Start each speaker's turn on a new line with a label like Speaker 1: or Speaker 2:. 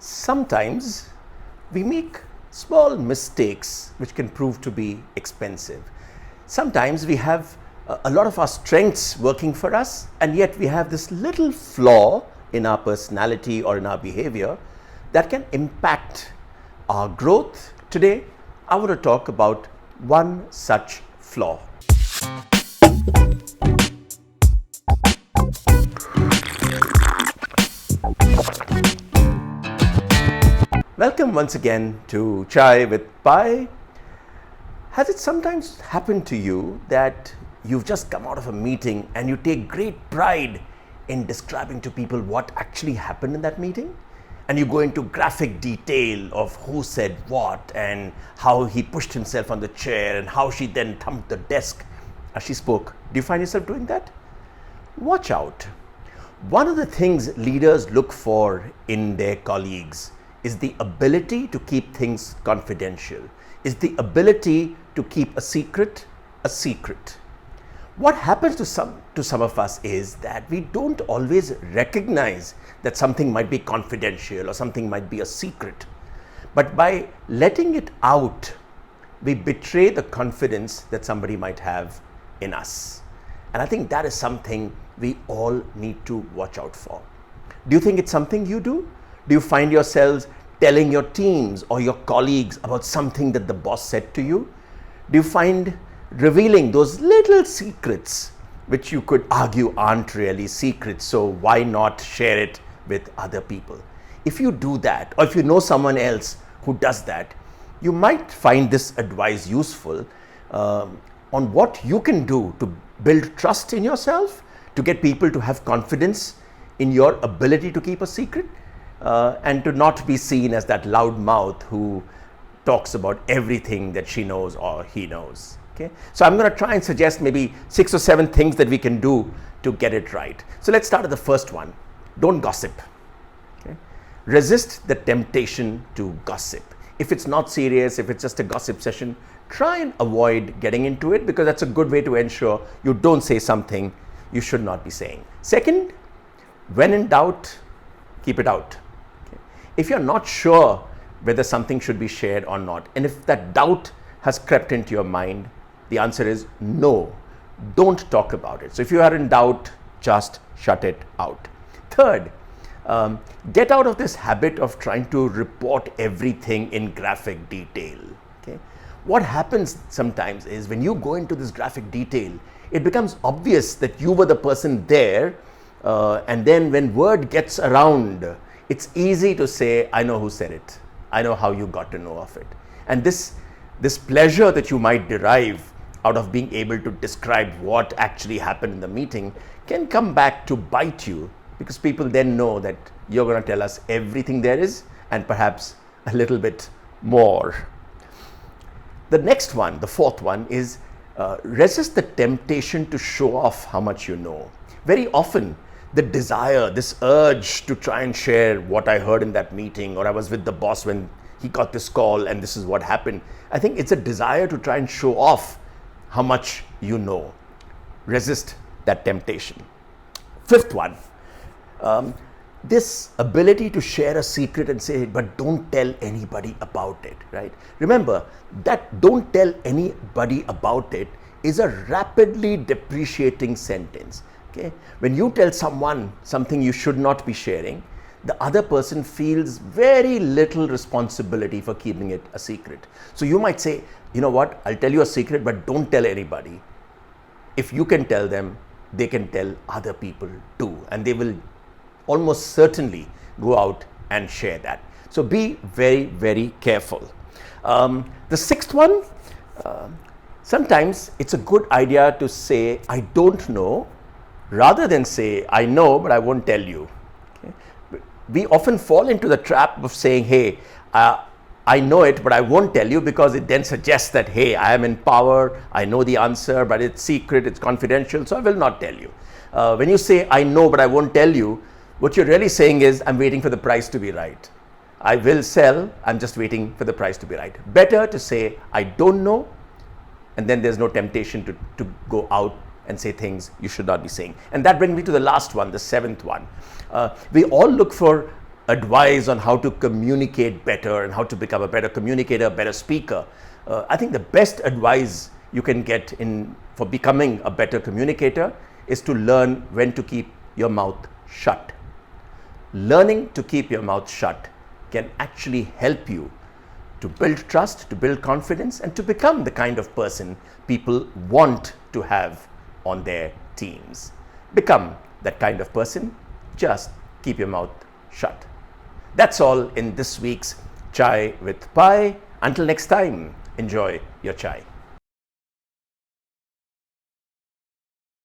Speaker 1: Sometimes we make small mistakes which can prove to be expensive. Sometimes we have a lot of our strengths working for us, and yet we have this little flaw in our personality or in our behavior that can impact our growth. Today, I want to talk about one such flaw. Welcome once again to Chai with Pi. Has it sometimes happened to you that you've just come out of a meeting and you take great pride in describing to people what actually happened in that meeting? And you go into graphic detail of who said what and how he pushed himself on the chair and how she then thumped the desk as she spoke. Do you find yourself doing that? Watch out. One of the things leaders look for in their colleagues is the ability to keep things confidential, is the ability to keep a secret a secret. What happens to some of us is that we don't always recognize that something might be confidential or something might be a secret. But by letting it out, we betray the confidence that somebody might have in us. And I think that is something we all need to watch out for. Do you think it's something you do? Do you find yourselves telling your teams or your colleagues about something that the boss said to you? Do you find revealing those little secrets which you could argue aren't really secrets, so why not share it with other people? If you do that, or if you know someone else who does that, you might find this advice useful on what you can do to build trust in yourself, to get people to have confidence in your ability to keep a secret, and to not be seen as that loud mouth who talks about everything that she knows or he knows. Okay? So I'm going to try and suggest maybe 6 or 7 things that we can do to get it right. So let's start with the first one. Don't gossip. Okay? Resist the temptation to gossip. If it's not serious, if it's just a gossip session, try and avoid getting into it, because that's a good way to ensure you don't say something you should not be saying. Second, when in doubt, keep it out. Okay? If you're not sure whether something should be shared or not, and if that doubt has crept into your mind, the answer is no. Don't talk about it. So if you are in doubt, just shut it out. Third, get out of this habit of trying to report everything in graphic detail. Okay? What happens sometimes is when you go into this graphic detail, it becomes obvious that you were the person there, and then when word gets around, it's easy to say, I know who said it. I know how you got to know of it. And this pleasure that you might derive out of being able to describe what actually happened in the meeting can come back to bite you, because people then know that you're going to tell us everything there is and perhaps a little bit more. The next one, the fourth one, is resist the temptation to show off how much you know. Very often, the desire, this urge to try and share what I heard in that meeting, or I was with the boss when he got this call and this is what happened. I think it's a desire to try and show off how much you know. Resist that temptation. Fifth one, this ability to share a secret and say, but don't tell anybody about it, right? Remember that don't tell anybody about it is a rapidly depreciating sentence. Okay? When you tell someone something you should not be sharing, the other person feels very little responsibility for keeping it a secret. So you might say, you know what, I'll tell you a secret, but don't tell anybody. If you can tell them, they can tell other people too, and they will almost certainly go out and share that. So be very, very careful. The sixth one, sometimes it's a good idea to say, I don't know, rather than say, I know, but I won't tell you. Okay? We often fall into the trap of saying, hey, I know it, but I won't tell you, because it then suggests that, hey, I am in power, I know the answer, but it's secret, it's confidential, so I will not tell you. When you say, I know, but I won't tell you, what you're really saying is, I'm waiting for the price to be right. I will sell, I'm just waiting for the price to be right. Better to say, I don't know, and then there's no temptation to go out and say things you should not be saying. And that brings me to the last one, the seventh one. We all look for advice on how to communicate better and how to become a better communicator, a better speaker. I think the best advice you can get for becoming a better communicator is to learn when to keep your mouth shut. Learning to keep your mouth shut can actually help you to build trust, to build confidence, and to become the kind of person people want to have on their teams. Become that kind of person. Just keep your mouth shut. That's all in this week's Chai with Pi. Until next time, enjoy your chai.